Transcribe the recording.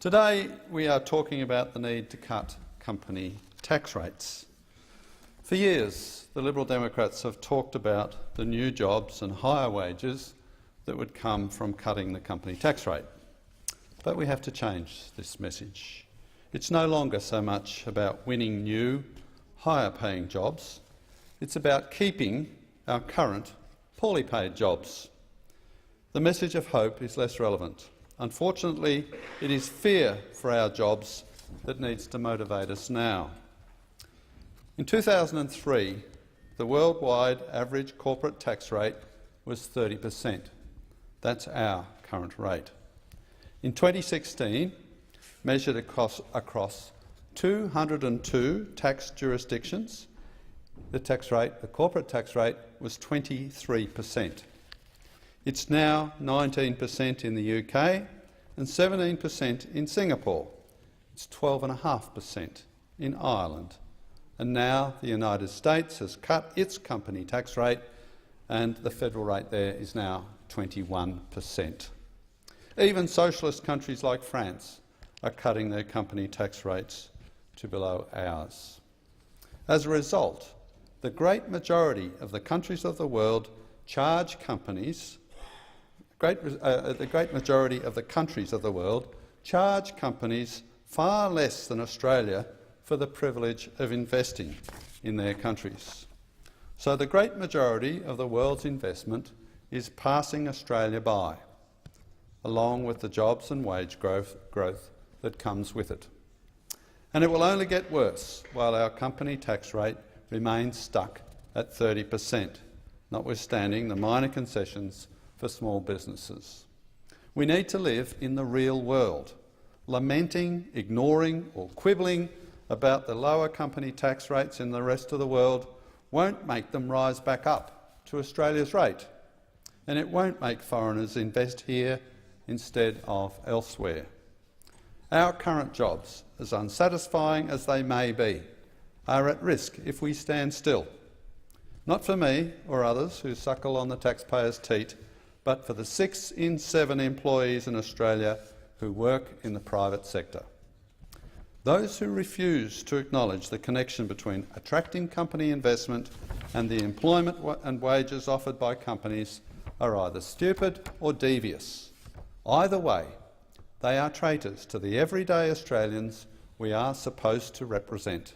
Today we are talking about the need to cut company tax rates. For years, the Liberal Democrats have talked about the new jobs and higher wages that would come from cutting the company tax rate. But we have to change this message. It's no longer so much about winning new, higher-paying jobs. It's about keeping our current, poorly paid jobs. The message of hope is less relevant. Unfortunately, it is fear for our jobs that needs to motivate us now. In 2003, the worldwide average corporate tax rate was 30%. That's our current rate. In 2016, measured across 202 tax jurisdictions, the corporate tax rate was 23%. It's now 19% in the UK and 17% in Singapore. It's 12.5% in Ireland. And now the United States has cut its company tax rate, and the federal rate there is now 21%. Even socialist countries like France are cutting their company tax rates to below ours. As a result, the great majority of the countries of the world charge companies the great majority of the countries of the world charge companies far less than Australia for the privilege of investing in their countries. So the great majority of the world's investment is passing Australia by, along with the jobs and wage growth that comes with it. And it will only get worse while our company tax rate remains stuck at 30%, notwithstanding the minor concessions for small businesses. We need to live in the real world. Lamenting, ignoring or quibbling about the lower company tax rates in the rest of the world won't make them rise back up to Australia's rate, and it won't make foreigners invest here instead of elsewhere. Our current jobs, as unsatisfying as they may be, are at risk if we stand still. Not for me or others who suckle on the taxpayers' teat, but for the 6 in 7 employees in Australia who work in the private sector. Those who refuse to acknowledge the connection between attracting company investment and the employment and wages offered by companies are either stupid or devious. Either way, they are traitors to the everyday Australians we are supposed to represent.